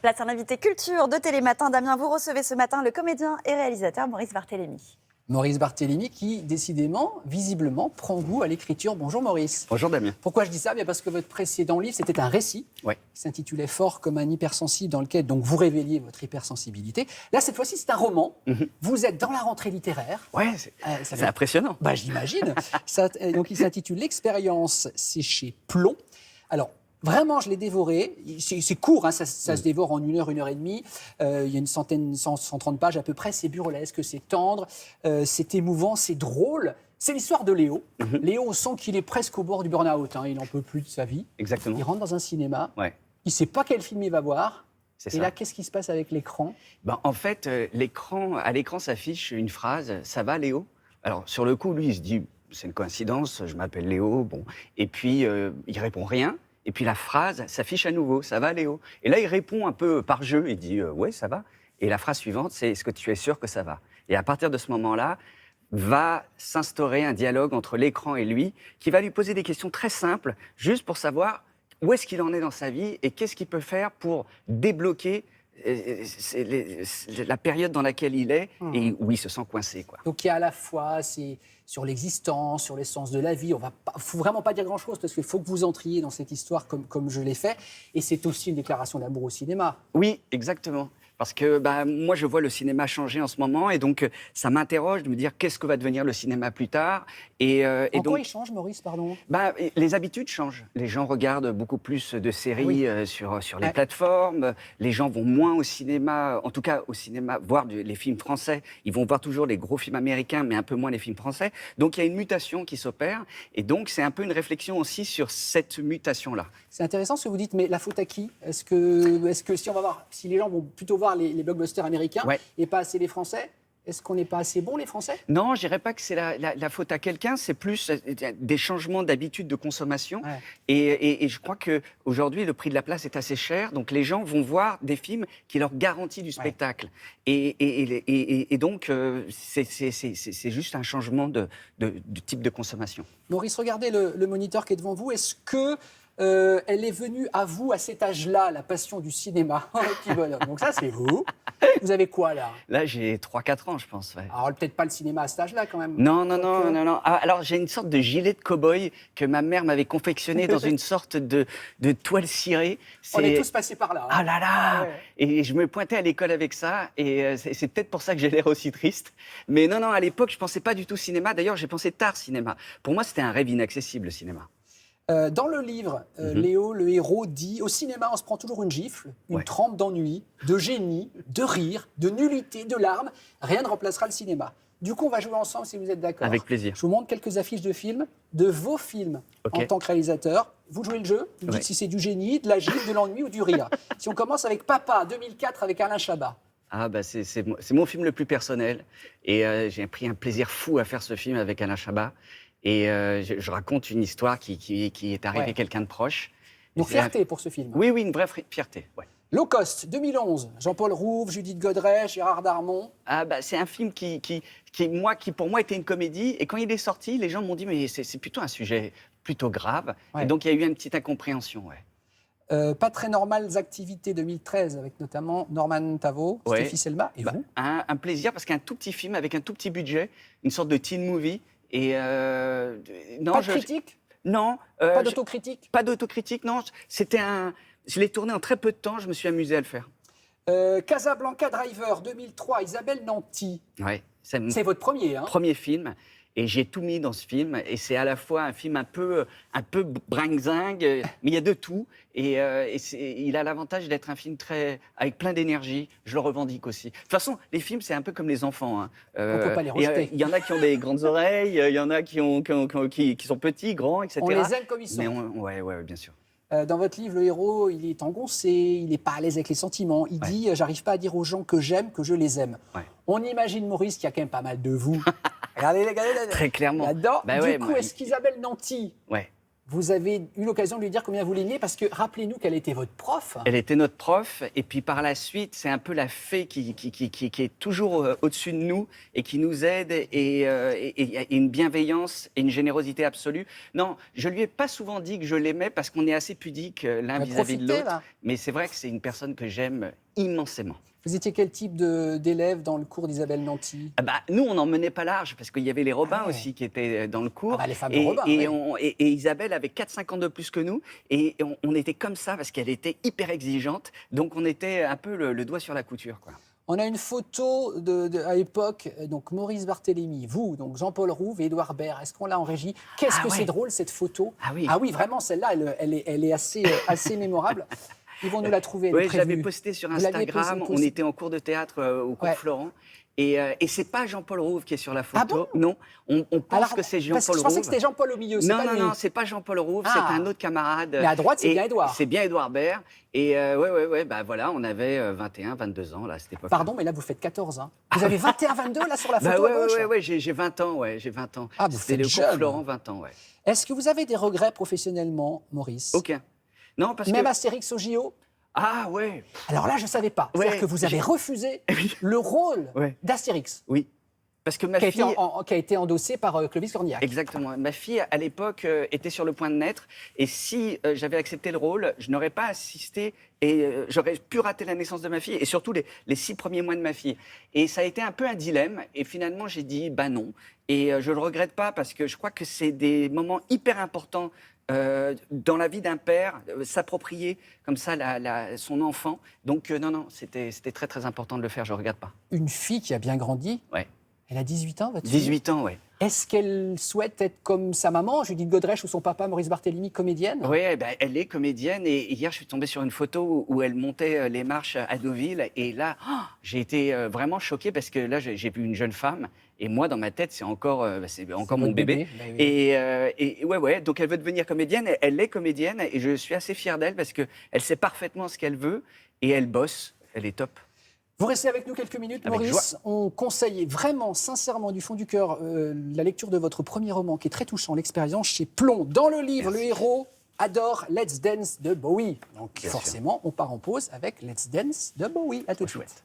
Place à l'invité culture de Télématin. Damien, vous recevez ce matin le comédien et réalisateur Maurice Barthélémy. Maurice Barthélémy qui, décidément, visiblement, prend goût à l'écriture. Bonjour Maurice. Bonjour Damien. Pourquoi je dis ça? Bien parce que votre précédent livre, c'était un récit Ouais. qui s'intitulait Fort comme un hypersensible, dans lequel donc, vous révéliez votre hypersensibilité. Là, cette fois-ci, c'est un roman. Vous êtes dans la rentrée littéraire. Ouais, c'est impressionnant. Bah, j'imagine. Donc, il s'intitule L'expérience, c'est chez Plomb. Alors, vraiment, je l'ai dévoré. C'est court, hein, ça se dévore en 1 heure, 1 heure et demie. Il y a une centaine, 130 pages à peu près. C'est burlesque, c'est tendre, c'est émouvant, c'est drôle. C'est l'histoire de Léo. Léo, on sent qu'il est presque au bord du burn-out. Hein. Il n'en peut plus de sa vie. Exactement. Il rentre dans un cinéma. Ouais, Il ne sait pas quel film il va voir. c'est Et ça. là, qu'est-ce qui se passe avec l'écran? En fait, à l'écran s'affiche une phrase « Ça va Léo ?» Alors, sur le coup, lui, il se dit « C'est une coïncidence, je m'appelle Léo. » Bon. Et puis, il répond rien. Et puis, la phrase s'affiche à nouveau « Ça va Léo ?» Et là, il répond un peu par jeu. Il dit « Ouais, ça va. » Et la phrase suivante, c'est « Est-ce que tu es sûr que ça va ?» Et à partir de ce moment-là, va s'instaurer un dialogue entre l'écran et lui qui va lui poser des questions très simples, juste pour savoir où est-ce qu'il en est dans sa vie et qu'est-ce qu'il peut faire pour débloquer la période dans laquelle il est et où il se sent coincé, quoi. Donc, il y a à la fois, c'est sur l'existence, sur l'essence de la vie. Il ne faut vraiment pas dire grand-chose parce qu'il faut que vous entriez dans cette histoire comme je l'ai fait. Et c'est aussi une déclaration d'amour au cinéma. Oui, exactement. Parce que moi, je vois le cinéma changer en ce moment et donc ça m'interroge de me dire qu'est-ce que va devenir le cinéma plus tard. En quoi Donc, il change, Maurice, pardon? les habitudes changent. Les gens regardent beaucoup plus de séries Oui. sur les Ouais. plateformes. Les gens vont moins au cinéma, en tout cas au cinéma, voir les films français. Ils vont voir toujours les gros films américains, mais un peu moins les films français. Donc il y a une mutation qui s'opère. Et donc c'est un peu une réflexion aussi sur cette mutation-là. C'est intéressant ce que vous dites, mais la faute à qui? Est-ce que si les gens vont plutôt voir les blockbusters américains Ouais. et pas assez les Français, est-ce qu'on n'est pas assez bons, les Français? Non, je dirais pas que c'est la faute à quelqu'un, c'est plus des changements d'habitude de consommation. Ouais. Et je crois qu'aujourd'hui, le prix de la place est assez cher, donc les gens vont voir des films qui leur garantissent du spectacle. Et donc, c'est juste un changement de type de consommation. Maurice, regardez le moniteur qui est devant vous. Est-ce que elle est venue à vous, à cet âge-là, la passion du cinéma? Oh, petit bonhomme. Donc ça, c'est vous. Vous avez quoi, là? Là, j'ai 3-4 ans, je pense. Ouais. Alors, peut-être pas le cinéma à cet âge-là, quand même. Non. Ah, alors, j'ai une sorte de gilet de cow-boy que ma mère m'avait confectionné dans une sorte de toile cirée. On est tous passés par là. Hein. Ah là là Ouais. Et je me pointais à l'école avec ça, et c'est peut-être pour ça que j'ai l'air aussi triste. Mais non, à l'époque, je pensais pas du tout cinéma. D'ailleurs, j'ai pensé tard cinéma. Pour moi, c'était un rêve inaccessible, le cinéma. Dans le livre, Léo, le héros, dit « Au cinéma, on se prend toujours une gifle, une Ouais. trempe d'ennui, de génie, de rire, de nullité, de larmes. Rien ne remplacera le cinéma. » Du coup, on va jouer ensemble si vous êtes d'accord. Avec plaisir. Je vous montre quelques affiches de films, de vos films Ok. en tant que réalisateur. Vous jouez le jeu, vous dites Ouais. si c'est du génie, de la gifle, de l'ennui ou du rire. Si on commence avec Papa, 2004, avec Alain Chabat. Ah c'est mon film le plus personnel, et j'ai pris un plaisir fou à faire ce film avec Alain Chabat. Et je raconte une histoire qui est arrivée Ouais. à quelqu'un de proche. Donc, Et c'est fierté pour ce film. Oui, une vraie fierté. Ouais. Low Cost, 2011. Jean-Paul Rouve, Judith Godrèche, Gérard Darmon. Ah c'est un film qui pour moi était une comédie, et quand il est sorti, les gens m'ont dit mais c'est plutôt un sujet plutôt grave. Ouais. Et donc il y a eu une petite incompréhension. Ouais. Pas très normales activités 2013, avec notamment Norman Tavo, Ouais. Stéphie Selma et vous. Un plaisir parce qu'un tout petit film avec un tout petit budget, une sorte de teen movie. Et non, Pas de critique, non, pas d'autocritique. pas d'autocritique, non. Je l'ai tourné en très peu de temps, je me suis amusé à le faire. Casablanca Driver, 2003, Isabelle Nanty. Ouais, c'est mon C'est votre premier, hein? premier film, et j'ai tout mis dans ce film. Et c'est à la fois un film un peu bringue-zingue, mais il y a de tout. Et il a l'avantage d'être un film avec plein d'énergie. Je le revendique aussi. De toute façon, les films, c'est un peu comme les enfants. Hein. On peut pas les rejeter. Il y en a qui ont des grandes oreilles, il y en a qui sont petits, grands, etc. On les aime comme ils sont. Mais ouais, bien sûr. Dans votre livre, le héros, il est engoncé, il n'est pas à l'aise avec les sentiments. Il dit « J'arrive pas à dire aux gens que j'aime, que je les aime Ouais. ». On imagine, Maurice, qu'il y a quand même pas mal de vous. regardez, Très clairement. là-dedans. Bah du ouais, coup, moi, est-ce qu'Isabelle Nanty Ouais. vous avez eu l'occasion de lui dire combien vous l'aimiez, parce que rappelez-nous qu'elle était votre prof. Elle était notre prof, et puis par la suite, c'est un peu la fée qui est toujours au-dessus de nous et qui nous aide, et une bienveillance et une générosité absolue. Non, je lui ai pas souvent dit que je l'aimais parce qu'on est assez pudique l'un vis-à-vis de Profitez, l'autre, là. mais c'est vrai que c'est une personne que j'aime immensément. Vous étiez quel type d'élève dans le cours d'Isabelle Nanty? Ah bah, nous, on n'en menait pas large, parce qu'il y avait les Robins Ah ouais. aussi qui étaient dans le cours. Ah bah, les fameux Robins, oui. Et Isabelle avait 4-5 ans de plus que nous, et on était comme ça, parce qu'elle était hyper exigeante, donc on était un peu le doigt sur la couture, quoi. On a une photo à l'époque, donc Maurice Barthélémy, vous, donc Jean-Paul Rouve et Édouard Baird. Est-ce qu'on l'a en régie? Qu'est-ce Ah que ouais. c'est drôle, cette photo? Ah oui. Ah oui, vraiment, celle-là, elle est assez mémorable. Ils vont nous la trouver. elle est Oui, je l'avais prévenue. postée sur Vous l'aviez Instagram, posté. on était en cours de théâtre au cours Ouais. Florent, et c'est pas Jean-Paul Rouve qui est sur la photo. Ah bon? Non, on pense Alors, que c'est parce que Jean-Paul je Rouve. pensais que c'était Jean-Paul au milieu, c'est Non, pas non, lui. non, c'est pas Jean-Paul Rouve, Ah. c'est un autre camarade. Mais à droite, c'est Et bien Édouard. C'est bien Édouard Baird. Et ouais, bah voilà, on avait 21, 22 ans là, à cette époque. Pardon, mais là, vous faites 14. Hein. Vous avez 21, 22 là sur la photo Bah ouais, à gauche. ouais, j'ai 20 ans, ouais, j'ai 20 ans. Ah, vous C'était faites le cours jeune. Florent, 20 ans, ouais. Est-ce que vous avez des regrets professionnellement, Maurice? Aucun. Non, parce Même que... Astérix au JO? Ah ouais, Alors là, je ne savais pas. Ouais, C'est-à-dire que vous avez refusé le rôle Ouais. d'Astérix, oui. Parce que ma qui fille... a été endossé par Clovis Cornillac. Exactement. Ma fille, à l'époque, était sur le point de naître. Et si j'avais accepté le rôle, je n'aurais pas assisté et j'aurais pu rater la naissance de ma fille et surtout les 6 premiers mois de ma fille. Et ça a été un peu un dilemme. Et finalement, j'ai dit bah non. Et je ne le regrette pas parce que je crois que c'est des moments hyper importants dans la vie d'un père, s'approprier comme ça son enfant. Donc non, c'était très très important de le faire, je ne regrette pas. Une fille qui a bien grandi. Ouais. Elle a 18 ans, votre fille. 18 ans, ouais. Est-ce qu'elle souhaite être comme sa maman, Judith Godrèche, ou son papa, Maurice Barthélémy, comédienne? Oui, ben, elle est comédienne et hier je suis tombé sur une photo où elle montait les marches à Deauville et là j'ai été vraiment choqué parce que là j'ai vu une jeune femme et moi dans ma tête c'est encore mon votre bébé. bébé, bah oui. Et ouais, donc elle veut devenir comédienne, elle est comédienne et je suis assez fier d'elle parce qu'elle sait parfaitement ce qu'elle veut et elle bosse, elle est top. Vous restez avec nous quelques minutes, Avec Maurice. On conseille vraiment, sincèrement, du fond du cœur, la lecture de votre premier roman, qui est très touchant, L'expérience, chez Plomb. Dans le livre, le héros adore Let's Dance de Bowie. Donc Bien forcément, on part en pause avec Let's Dance de Bowie. À tout de suite. Chouette.